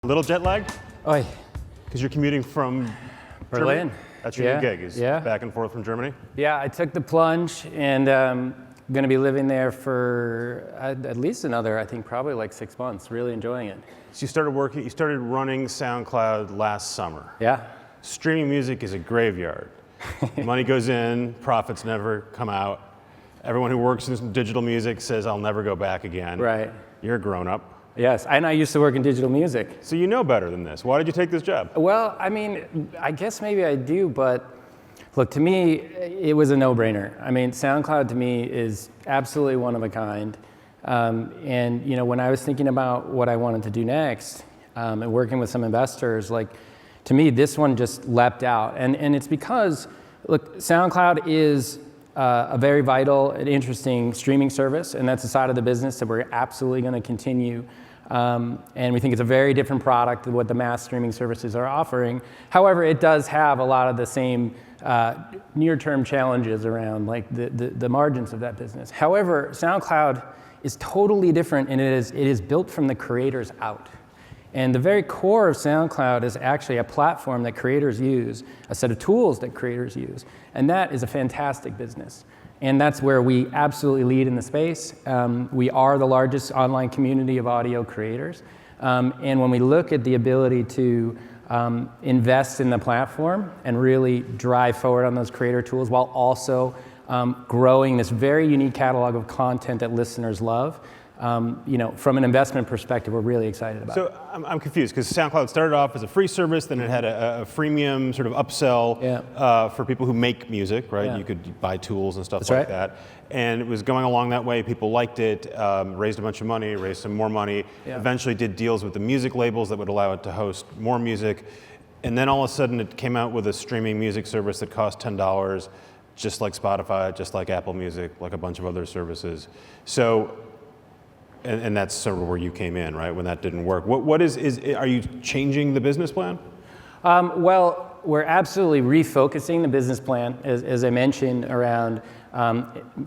Little jet lagged? Oi. Because you're commuting from Berlin. Germany? That's your new gig, is back and forth from Germany? Yeah, I took the plunge and going to be living there for at least another, I think probably like 6 months, really enjoying it. So you started running SoundCloud last summer. Yeah. Streaming music is a graveyard. Money goes in, profits never come out. Everyone who works in digital music says, I'll never go back again. Right. You're a grown-up. Yes, and I used to work in digital music. So you know better than this. Why did you take this job? Well, I mean, I guess maybe I do, but look, to me, it was a no-brainer. I mean, SoundCloud to me is absolutely one of a kind. And you know, when I was thinking about what I wanted to do next, and working with some investors, like, to me, this one just leapt out. And it's because, look, SoundCloud is a very vital and interesting streaming service, and that's a side of the business that we're absolutely going to continue. And we think it's a very different product than what the mass streaming services are offering. However, it does have a lot of the same near-term challenges around like the margins of that business. However, SoundCloud is totally different, and it is built from the creators out. And the very core of SoundCloud is actually a platform that creators use, a set of tools that creators use, and that is a fantastic business. And that's where we absolutely lead in the space. We are the largest online community of audio creators. And when we look at the ability to invest in the platform and really drive forward on those creator tools while also growing this very unique catalog of content that listeners love, you know, from an investment perspective, we're really excited about it. So I'm confused, because SoundCloud started off as a free service, then it had a freemium sort of upsell for people who make music, right? Yeah. You could buy tools and stuff That's like right. that. And it was going along that way. People liked it, raised a bunch of money, raised some more money, eventually did deals with the music labels that would allow it to host more music. And then all of a sudden it came out with a streaming music service that cost $10, just like Spotify, just like Apple Music, like a bunch of other services. So, and that's sort of where you came in, right? When that didn't work. Are you changing the business plan? Well, we're absolutely refocusing the business plan, as I mentioned, around,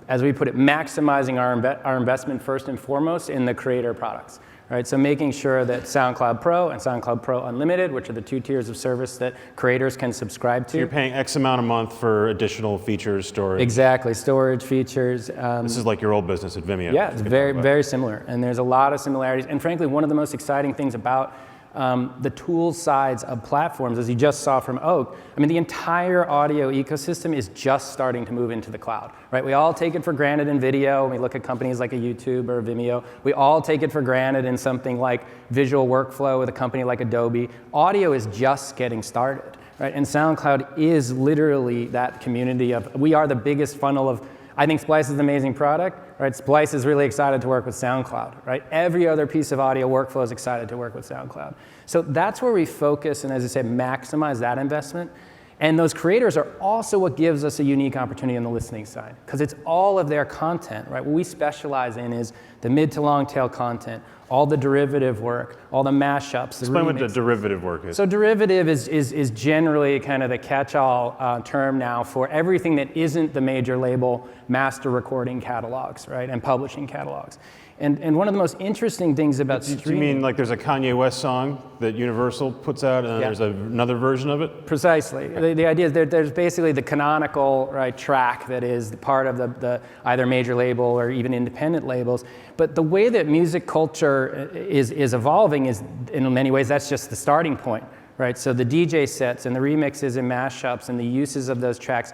as we put it, maximizing our investment first and foremost in the creator products. Right, so making sure that SoundCloud Pro and SoundCloud Pro Unlimited, which are the 2 tiers of service that creators can subscribe to. So you're paying X amount a month for additional features, storage. Exactly, storage features. This is like your old business at Vimeo. Yeah, it's very similar, and there's a lot of similarities. And frankly, one of the most exciting things about the tool sides of platforms, as you just saw from Oak, I mean, the entire audio ecosystem is just starting to move into the cloud, right? We all take it for granted in video. When we look at companies like a YouTube or a Vimeo. We all take it for granted in something like visual workflow with a company like Adobe. Audio is just getting started, right? And SoundCloud is literally that community of, we are the biggest funnel of, I think Splice is an amazing product, right? Splice is really excited to work with SoundCloud, right? Every other piece of audio workflow is excited to work with SoundCloud. So that's where we focus and, as I said, maximize that investment. And those creators are also what gives us a unique opportunity on the listening side, because it's all of their content, right? What we specialize in is the mid to long tail content, all the derivative work, all the mashups. Explain what the derivative work is. So derivative is generally kind of the catch-all term now for everything that isn't the major label master recording catalogs, right, and publishing catalogs. And one of the most interesting things about streaming... Do you mean like there's a Kanye West song that Universal puts out, and then there's another version of it? Precisely. The idea is there's basically the canonical track that is part of the either major label or even independent labels. But the way that music culture is evolving is, in many ways, that's just the starting point, right? So the DJ sets and the remixes and mashups and the uses of those tracks,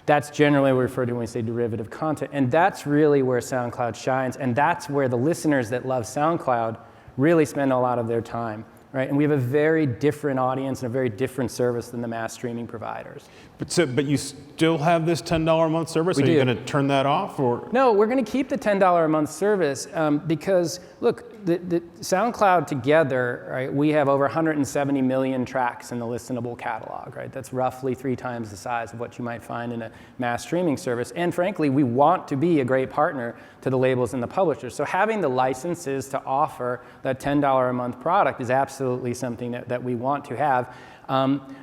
that's generally what we refer to when we say derivative content. And that's really where SoundCloud shines. And that's where the listeners that love SoundCloud really spend a lot of their time, right? And we have a very different audience and a very different service than the mass streaming providers. But you still have this $10 a month service? Are you going to turn that off? Or? No, we're going to keep the $10 a month service because, look, the SoundCloud together, right, we have over 170 million tracks in the listenable catalog, right? That's roughly 3 times the size of what you might find in a mass streaming service. And frankly, we want to be a great partner to the labels and the publishers. So having the licenses to offer that $10 a month product is absolutely something that we want to have.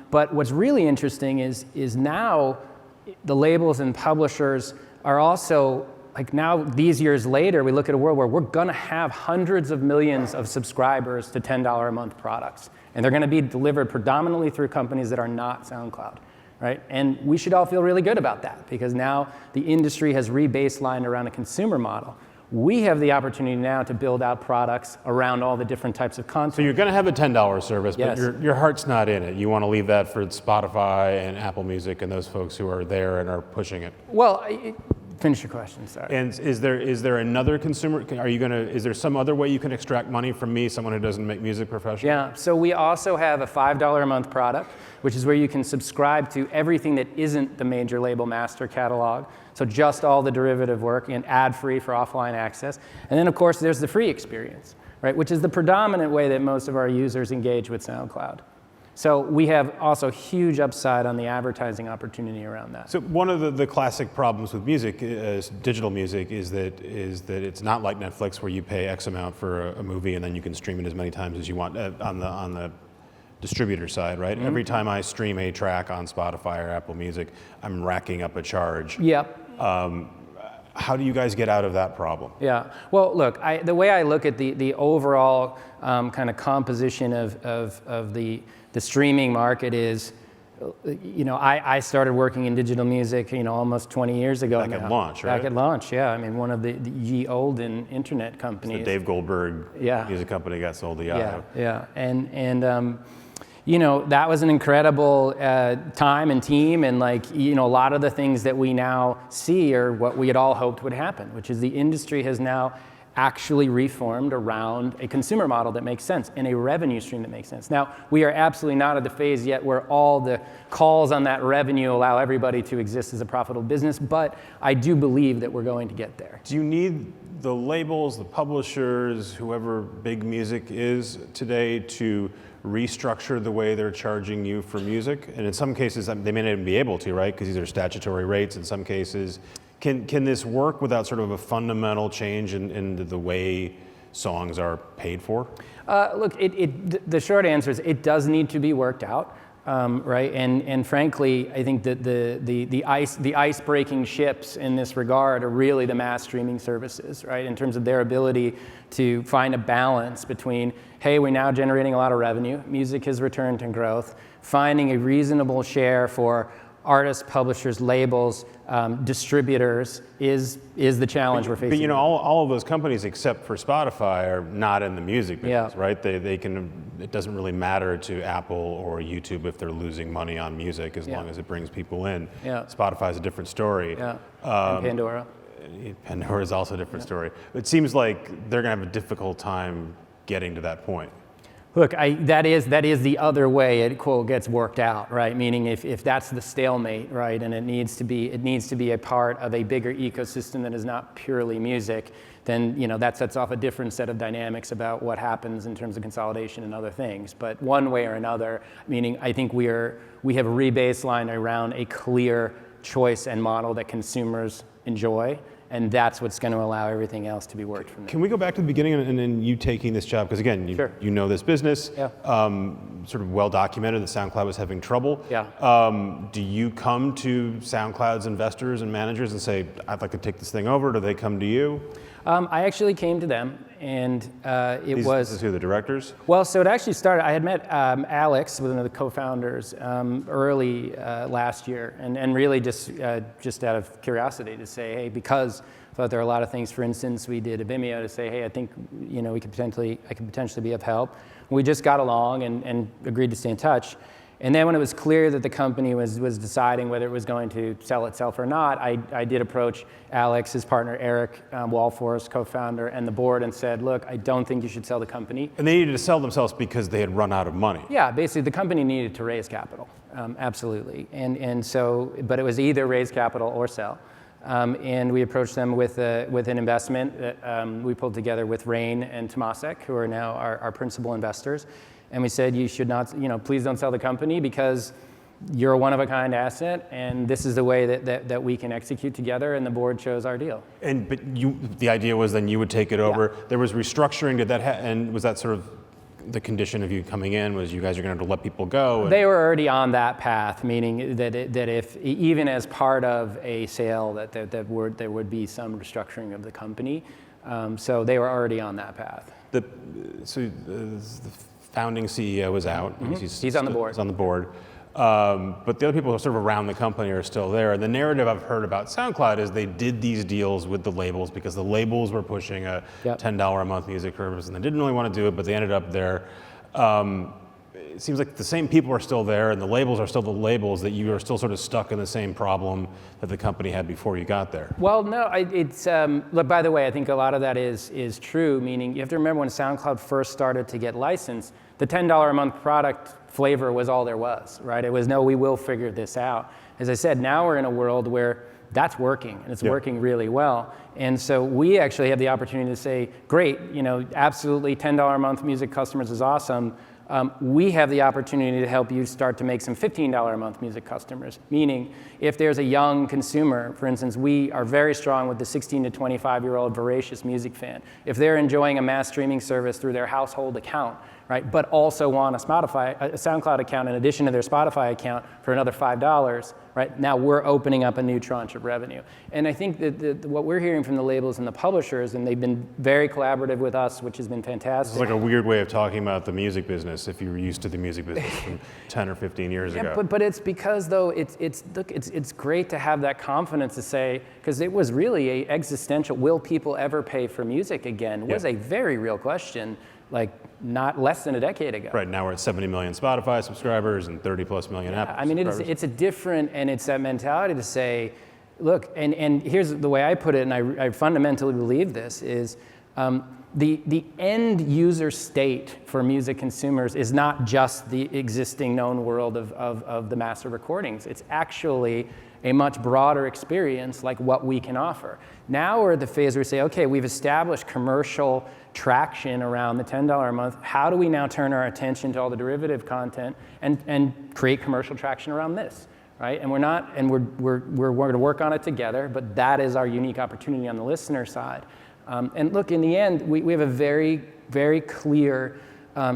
But what's really interesting is now the labels and publishers are also like now these years later, we look at a world where we're gonna have hundreds of millions of subscribers to $10 a month products. And they're gonna be delivered predominantly through companies that are not SoundCloud, right? And we should all feel really good about that because now the industry has re-baselined around a consumer model. We have the opportunity now to build out products around all the different types of content. So you're going to have a $10 service, Yes. but your heart's not in it. You want to leave that for Spotify and Apple Music and those folks who are there and are pushing it. Well, finish your question, sorry. And is there another consumer? Is there some other way you can extract money from me, someone who doesn't make music professionally? Yeah, so we also have a $5 a month product, which is where you can subscribe to everything that isn't the major label master catalog. So just all the derivative work and ad-free for offline access. And then of course there's the free experience, right? Which is the predominant way that most of our users engage with SoundCloud. So we have also huge upside on the advertising opportunity around that. So one of the classic problems with music, digital music, is that it's not like Netflix where you pay X amount for a movie and then you can stream it as many times as you want on the distributor side, right? Mm-hmm. Every time I stream a track on Spotify or Apple Music, I'm racking up a charge. Yep. How do you guys get out of that problem? Yeah, well, look, the way I look at the overall kind of composition of the streaming market is, you know, I started working in digital music, you know, almost 20 years ago. Back at launch, right? Back at launch, yeah. I mean, one of the ye olden internet companies. The Dave Goldberg music company got sold to Yahoo. Yeah, and you know, that was an incredible time and team, and like, you know, a lot of the things that we now see are what we had all hoped would happen, which is the industry has now actually reformed around a consumer model that makes sense and a revenue stream that makes sense. Now, we are absolutely not at the phase yet where all the calls on that revenue allow everybody to exist as a profitable business, but I do believe that we're going to get there. Do you need the labels, the publishers, whoever big music is today to restructure the way they're charging you for music? And in some cases, they may not even be able to, right? Because these are statutory rates in some cases. Can this work without sort of a fundamental change in the way songs are paid for? Look, the short answer is it does need to be worked out, right? And frankly, I think that the ice-breaking ships in this regard are really the mass streaming services, right? In terms of their ability to find a balance between, hey, we're now generating a lot of revenue, music has returned to growth, finding a reasonable share for artists, publishers, labels, distributors is the challenge we're facing. But you know, all of those companies except for Spotify are not in the music business, right? They can. It doesn't really matter to Apple or YouTube if they're losing money on music as long as it brings people in. Yeah. Spotify's a different story. Yeah. And Pandora. Pandora is also a different story. It seems like they're going to have a difficult time getting to that point. Look, that is the other way it quote gets worked out, right? Meaning if that's the stalemate, right, and it needs to be a part of a bigger ecosystem that is not purely music, then you know that sets off a different set of dynamics about what happens in terms of consolidation and other things. But one way or another, meaning I think we have re-baselined around a clear choice and model that consumers enjoy. And that's what's going to allow everything else to be worked from there. Can we go back to the beginning and then you taking this job? Because again, you know this business, sort of well documented that SoundCloud was having trouble. Yeah. Do you come to SoundCloud's investors and managers and say, I'd like to take this thing over? Do they come to you? I actually came to them, and This is who, the directors? Well, so it actually started, I had met Alex, one of the co-founders, early last year, and really just out of curiosity to say, hey, because I thought there were a lot of things, for instance, we did a Vimeo to say, hey, I think, you know, I could potentially be of help. We just got along and agreed to stay in touch. And then when it was clear that the company was deciding whether it was going to sell itself or not, I did approach Alex, his partner Eric Walforce, co-founder, and the board and said, look, I don't think you should sell the company. And they needed to sell themselves because they had run out of money. Yeah, basically the company needed to raise capital, absolutely. And so, but it was either raise capital or sell. And we approached them with an investment that we pulled together with Rain and Tomasek, who are now our principal investors. And we said, you should not, you know, please don't sell the company because you're a one-of-a-kind asset, and this is the way that we can execute together, and the board chose our deal. But the idea was then you would take it over. Yeah. There was restructuring. Did that and was that sort of the condition of you coming in was you guys are going to let people go? They were already on that path, meaning that if even as part of a sale that there would be some restructuring of the company. So they were already on that path. The founding CEO is out. Mm-hmm. He's on the board. He's on the board. But the other people sort of around the company are still there. And the narrative I've heard about SoundCloud is they did these deals with the labels because the labels were pushing a $10 a month music service, and they didn't really want to do it, but they ended up there. It seems like the same people are still there, and the labels are still the labels, that you are still sort of stuck in the same problem that the company had before you got there. Well, no, look, by the way, I think a lot of that is true, meaning you have to remember when SoundCloud first started to get licensed, the $10 a month product flavor was all there was, right? It was, no, we will figure this out. As I said, now we're in a world where that's working, and it's working really well. And so we actually have the opportunity to say, great, absolutely $10 a month music customers is awesome. We have the opportunity to help you start to make some $15 a month music customers, meaning if there's a young consumer, for instance, we are very strong with the 16 to 25-year-old voracious music fan. If they're enjoying a mass streaming service through their household account, right, but also want a SoundCloud account in addition to their Spotify account for another $5, right, now we're opening up a new tranche of revenue. And I think that what we're hearing from the labels and the publishers, and they've been very collaborative with us, which has been fantastic. It's like a weird way of talking about the music business if you were used to the music business from 10 or 15 years ago. But it's because, though, it's great to have that confidence to say, because it was really a existential, will people ever pay for music again, was a very real question, like not less than a decade ago. Right, now we're at 70 million Spotify subscribers and 30 plus million Apple subscribers. It's a different, and it's that mentality to say, look, and here's the way I put it, and I fundamentally believe this, is the end user state for music consumers is not just the existing known world of the master recordings. It's actually a much broader experience like what we can offer. Now we're at the phase where we say, okay, we've established commercial traction around the $10 a month. How do we now turn our attention to all the derivative content and create commercial traction around this, right? And we're going to work on it together, but that is our unique opportunity on the listener side. And look, in the end, we have a very, very clear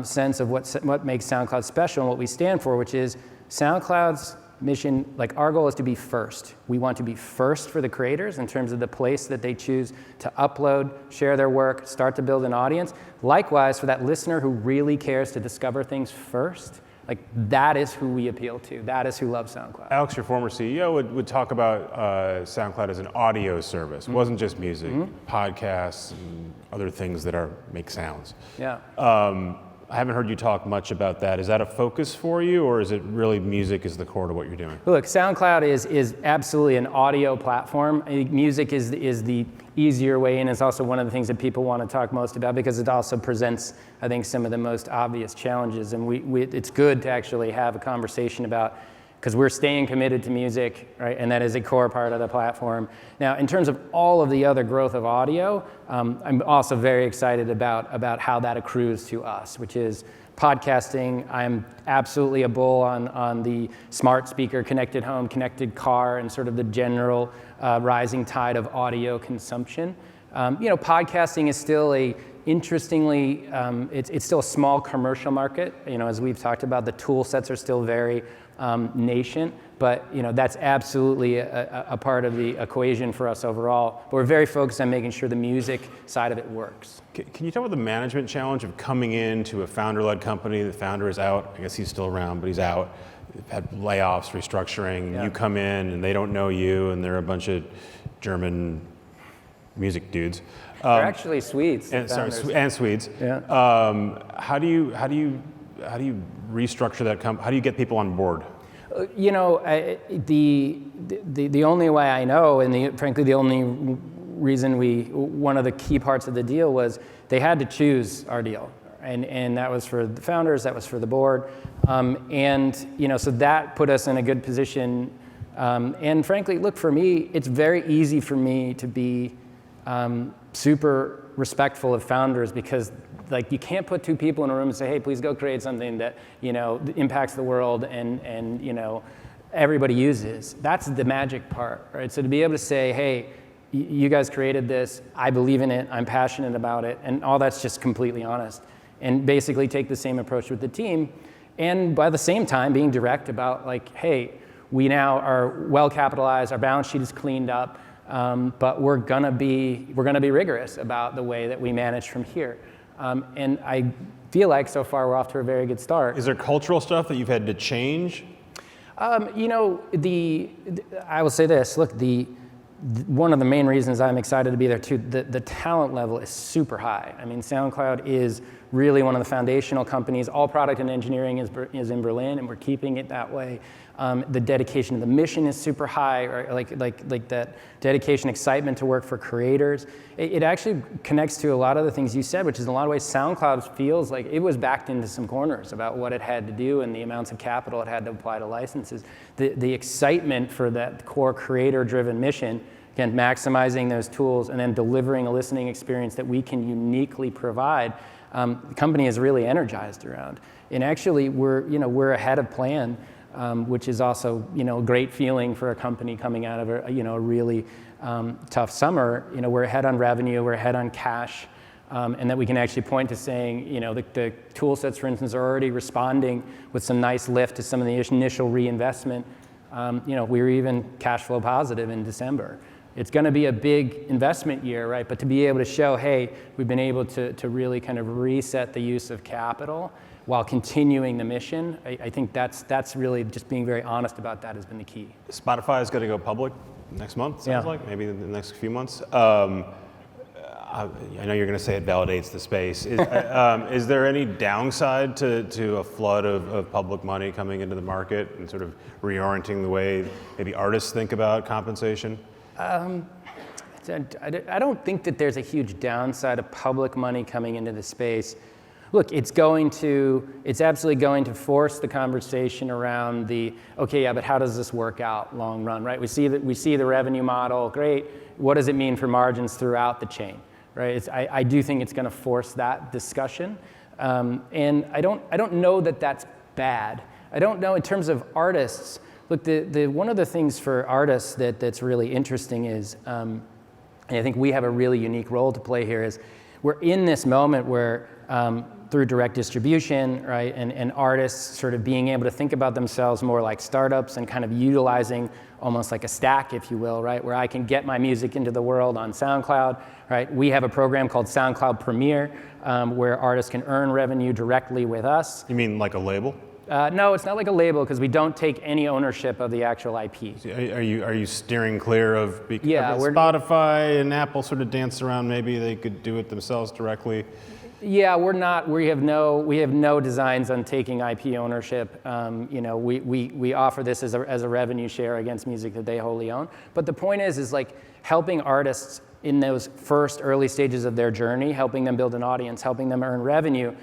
sense of what makes SoundCloud special and what we stand for, which is SoundCloud's mission, like our goal is to be first. We want to be first for the creators in terms of the place that they choose to upload, share their work, start to build an audience. Likewise, for that listener who really cares to discover things first, like that is who we appeal to. That is who loves SoundCloud. Alex, your former CEO, would talk about SoundCloud as an audio service. It wasn't just music, podcasts, and other things that make sounds. Yeah. I haven't heard you talk much about that. Is that a focus for you, or is it really music is the core to what you're doing? Look, SoundCloud is absolutely an audio platform. I think music is the easier way, and it's also one of the things that people want to talk most about because it also presents, I think, some of the most obvious challenges. And it's good to actually have a conversation about, because we're staying committed to music, right? And that is a core part of the platform. Now, in terms of all of the other growth of audio, I'm also very excited about how that accrues to us, which is podcasting. I'm absolutely a bull on the smart speaker, connected home, connected car, and sort of the general rising tide of audio consumption. Podcasting is still interestingly, it's still a small commercial market. As we've talked about, the tool sets are still very nascent, but that's absolutely a part of the equation for us overall. But we're very focused on making sure the music side of it works. Can you talk about the management challenge of coming into a founder-led company? The founder is out. I guess he's still around, but he's out. They've had layoffs, restructuring. Yeah. You come in and they don't know you, and they're a bunch of German music dudes. They're actually Swedes. And Swedes. Yeah. How do you restructure that company? How do you get people on board? The only way I know, and frankly the only reason one of the key parts of the deal was they had to choose our deal, and that was for the founders, that was for the board, so that put us in a good position. And frankly, look, for me, it's very easy for me to be super respectful of founders because you can't put two people in a room and say, hey, please go create something that impacts the world and everybody uses. That's the magic part, right? So to be able to say, hey, you guys created this, I believe in it, I'm passionate about it, and all that's just completely honest. and basically take the same approach with the team. And by the same time, being direct about like, hey, we now are well capitalized, our balance sheet is cleaned up, but we're gonna be rigorous about the way that we manage from here. And I feel like so far we're off to a very good start. Is there cultural stuff that you've had to change? You know, I will say this, look, one of the main reasons I'm excited to be there too, the talent level is super high. I mean, SoundCloud is really one of the foundational companies. All product and engineering is in Berlin, and we're keeping it that way. The dedication to the mission is super high, or like that dedication, excitement to work for creators. It actually connects to a lot of the things you said, which is in a lot of ways SoundCloud feels like it was backed into some corners about what it had to do and the amounts of capital it had to apply to licenses. The excitement for that core creator-driven mission, again, maximizing those tools and then delivering a listening experience that we can uniquely provide, the company is really energized around. And actually, we're ahead of plan. Which is also, a great feeling for a company coming out of a really tough summer. We're ahead on revenue, we're ahead on cash, and that we can actually point to saying, the tool sets, for instance, are already responding with some nice lift to some of the initial reinvestment. We were even cash flow positive in December. It's going to be a big investment year, right? But to be able to show, hey, we've been able to really kind of reset the use of capital while continuing the mission, I think that's really just being very honest about that has been the key. Spotify is going to go public next month, sounds like, maybe in the next few months. I know you're going to say it validates the space. Is there any downside to a flood of public money coming into the market and sort of reorienting the way maybe artists think about compensation? I don't think that there's a huge downside of public money coming into the space. Look, it's absolutely going to force the conversation around but how does this work out long run, right? We see the revenue model, great. What does it mean for margins throughout the chain, right? I do think it's going to force that discussion, and I don't know that that's bad. I don't know in terms of artists. Look, one of the things for artists that's really interesting is, and I think we have a really unique role to play here, is we're in this moment where through direct distribution, right, and artists sort of being able to think about themselves more like startups and kind of utilizing almost like a stack, if you will, right, where I can get my music into the world on SoundCloud, right? We have a program called SoundCloud Premier, where artists can earn revenue directly with us. You mean like a label? No, it's not like a label because we don't take any ownership of the actual IP. Are you steering clear of Spotify and Apple sort of dance around? Maybe they could do it themselves directly. Yeah, we're not. We have no designs on taking IP ownership. We offer this as a revenue share against music that they wholly own. But the point is like helping artists in those first early stages of their journey, helping them build an audience, helping them earn revenue.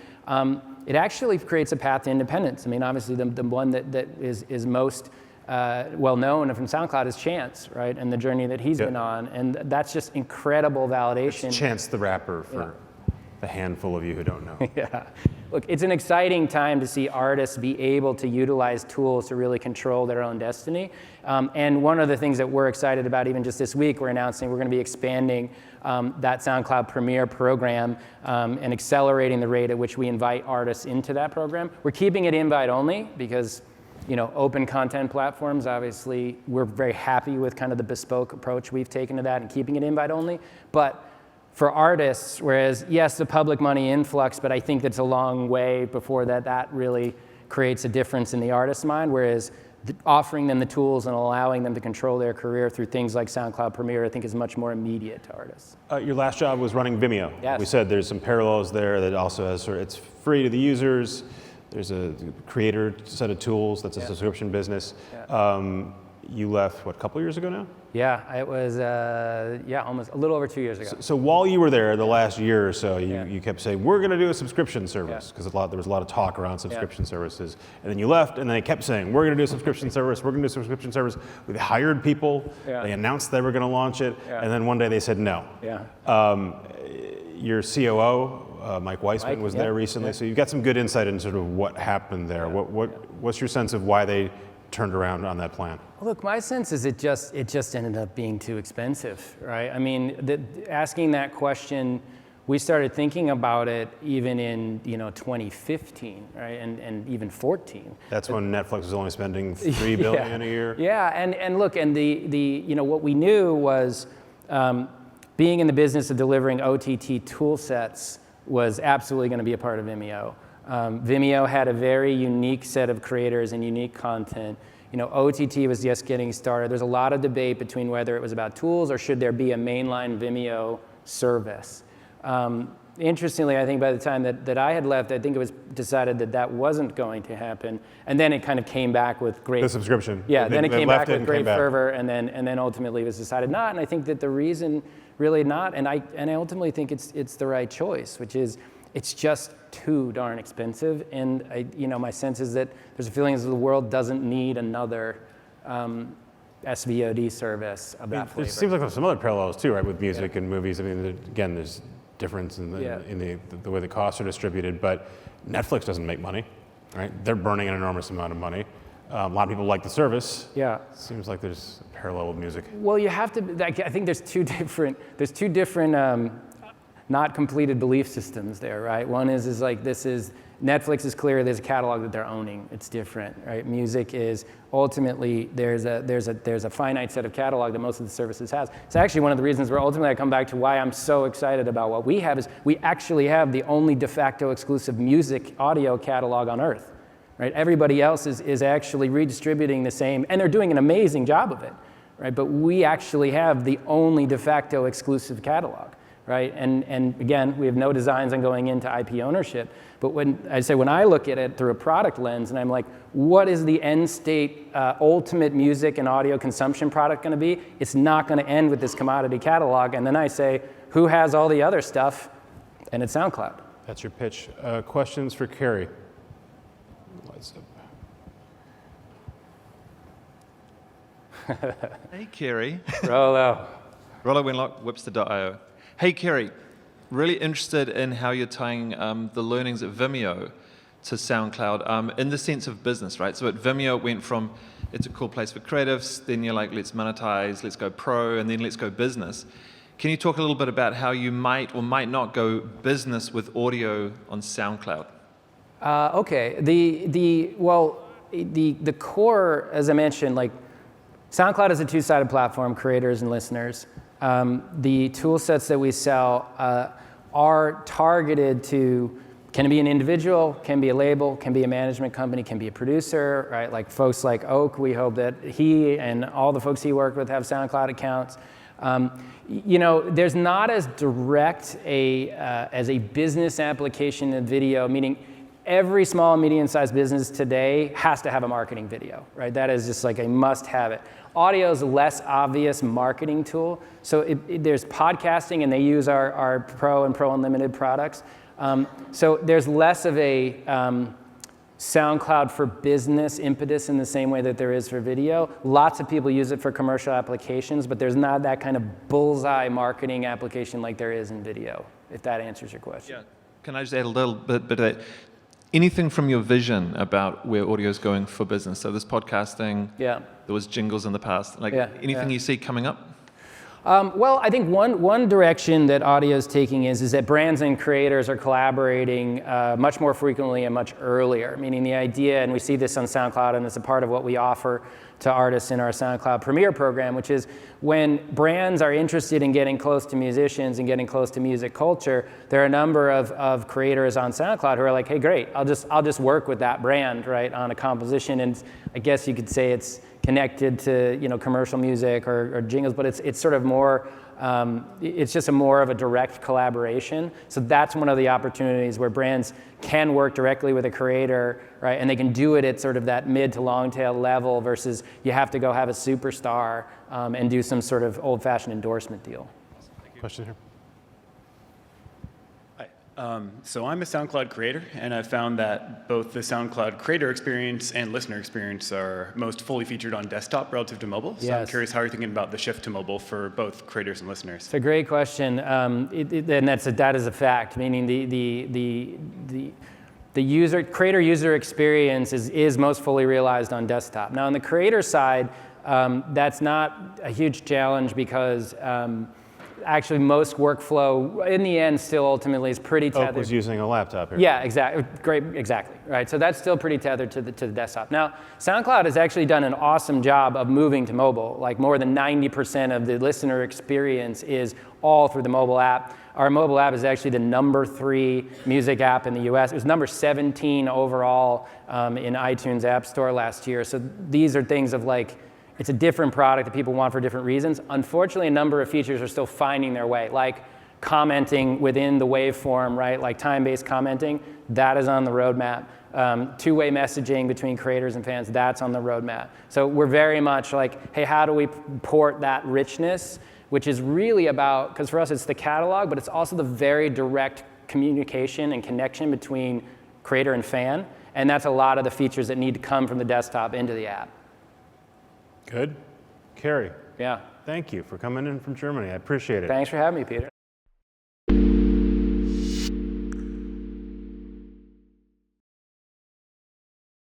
It actually creates a path to independence. I mean, obviously, the one that is most well known from SoundCloud is Chance, right, and the journey that he's been on, and that's just incredible validation. It's Chance the rapper for the handful of you who don't know. Yeah. Look, it's an exciting time to see artists be able to utilize tools to really control their own destiny. And one of the things that we're excited about, even just this week, we're announcing we're going to be expanding that SoundCloud Premier program and accelerating the rate at which we invite artists into that program. We're keeping it invite only because open content platforms, obviously, we're very happy with kind of the bespoke approach we've taken to that and keeping it invite only. But for artists, whereas, yes, the public money influx, but I think that's a long way before that really creates a difference in the artist's mind, whereas offering them the tools and allowing them to control their career through things like SoundCloud Premier, I think is much more immediate to artists. Your last job was running Vimeo. Yes. We said there's some parallels there that also has it's free to the users. There's a creator set of tools that's a subscription business. Yeah. You left, a couple years ago now? Yeah, it was, almost a little over 2 years ago. So while you were there, the last year or so, you kept saying, we're going to do a subscription service, because there was a lot of talk around subscription services. And then you left, and they kept saying, we're going to do a subscription service, we're going to do a subscription service. We hired people, they announced they were going to launch it, and then one day they said no. Yeah. Your COO, Mike Weissman, was there recently, so you've got some good insight into sort of what happened there. Yeah. What's your sense of why they turned around on that plan? Well, look, my sense is it just ended up being too expensive, right? I mean, asking that question we started thinking about it even in 2015, right, and even 14. That's when Netflix was only spending $3 billion a year. Yeah, and look, and what we knew was being in the business of delivering OTT tool sets was absolutely going to be a part of Vimeo. Vimeo had a very unique set of creators and unique content. OTT was just getting started. There's a lot of debate between whether it was about tools or should there be a mainline Vimeo service. Interestingly, I think by the time that I had left, I think it was decided that wasn't going to happen. And then it kind of came back with great... The subscription. Yeah, then it came back with great fervor, and then ultimately it was decided not. And I think that the reason really not, and I ultimately think it's the right choice, which is it's just too darn expensive. And my sense is that there's a feeling that the world doesn't need another SVOD service of that flavor. It seems like there's some other parallels too, right, with music and movies. I mean, again, there's difference in the way the costs are distributed, but Netflix doesn't make money, right? They're burning an enormous amount of money. A lot of people like the service. Yeah. Seems like there's a parallel with music. Well, you have to. I think there's two different not completed belief systems there, right? One is like Netflix is clear. There's a catalog that they're owning. It's different, right? Music is ultimately there's a finite set of catalog that most of the services has. It's actually one of the reasons where ultimately I come back to why I'm so excited about what we have is we actually have the only de facto exclusive music audio catalog on earth, right? Everybody else is actually redistributing the same, and they're doing an amazing job of it, right? But we actually have the only de facto exclusive catalog. Right, and again, we have no designs on going into IP ownership. But when I look at it through a product lens, and I'm like, what is the end state ultimate music and audio consumption product going to be? It's not going to end with this commodity catalog. And then I say, who has all the other stuff? And it's SoundCloud. That's your pitch. Questions for Kerry? Hey, Kerry. Rollo. Rollo Winlock, Webster.io. Hey, Kerry, really interested in how you're tying the learnings at Vimeo to SoundCloud in the sense of business, right? So at Vimeo, it went from it's a cool place for creatives, then you're like, let's monetize, let's go pro, and then let's go business. Can you talk a little bit about how you might or might not go business with audio on SoundCloud? Okay. The core, as I mentioned, like SoundCloud is a two-sided platform, creators and listeners. The tool sets that we sell are targeted to, can be an individual, can be a label, can be a management company, can be a producer, right? Like folks like Oak, we hope that he and all the folks he worked with have SoundCloud accounts. There's not as direct as a business application in video, meaning every small and medium-sized business today has to have a marketing video, right? That is just like a must-have it. Audio is a less obvious marketing tool. So there's podcasting, and they use our Pro and Pro Unlimited products. So there's less of a SoundCloud for business impetus in the same way that there is for video. Lots of people use it for commercial applications, but there's not that kind of bullseye marketing application like there is in video, if that answers your question. Yeah. Can I just add a little bit of that? Anything from your vision about where audio is going for business? So this podcasting, there was jingles in the past. Anything you see coming up? Well, I think one direction that audio is taking is that brands and creators are collaborating much more frequently and much earlier. Meaning the idea, and we see this on SoundCloud, and it's a part of what we offer to artists in our SoundCloud Premier program, which is when brands are interested in getting close to musicians and getting close to music culture, there are a number of creators on SoundCloud who are like, hey, great, I'll just work with that brand, right, on a composition, and I guess you could say it's connected to commercial music or jingles, but it's sort of more it's just more of a direct collaboration. So that's one of the opportunities where brands can work directly with a creator, right? And they can do it at sort of that mid to long tail level versus you have to go have a superstar and do some sort of old-fashioned endorsement deal. Question here. So I'm a SoundCloud creator, and I've found that both the SoundCloud creator experience and listener experience are most fully featured on desktop relative to mobile. So I'm curious how you're thinking about the shift to mobile for both creators and listeners. It's a great question, and that is a fact. Meaning the creator user experience is most fully realized on desktop. Now on the creator side, that's not a huge challenge because actually most workflow, in the end, still ultimately is pretty tethered. Oak was using a laptop here. Yeah, exactly. Great, exactly. Right. So that's still pretty tethered to the desktop. Now, SoundCloud has actually done an awesome job of moving to mobile. Like more than 90% of the listener experience is all through the mobile app. Our mobile app is actually the #3 music app in the US. It was number 17 overall in iTunes App Store last year. So these are things of like, it's a different product that people want for different reasons. Unfortunately, a number of features are still finding their way, like commenting within the waveform, right? Like time-based commenting, that is on the roadmap. Two-way messaging between creators and fans, that's on the roadmap. So we're very much like, hey, how do we port that richness, which is really about, because for us it's the catalog, but it's also the very direct communication and connection between creator and fan, and that's a lot of the features that need to come from the desktop into the app. Good. Kerry, Yeah. thank you for coming in from Germany. I appreciate it. Thanks for having me, Peter.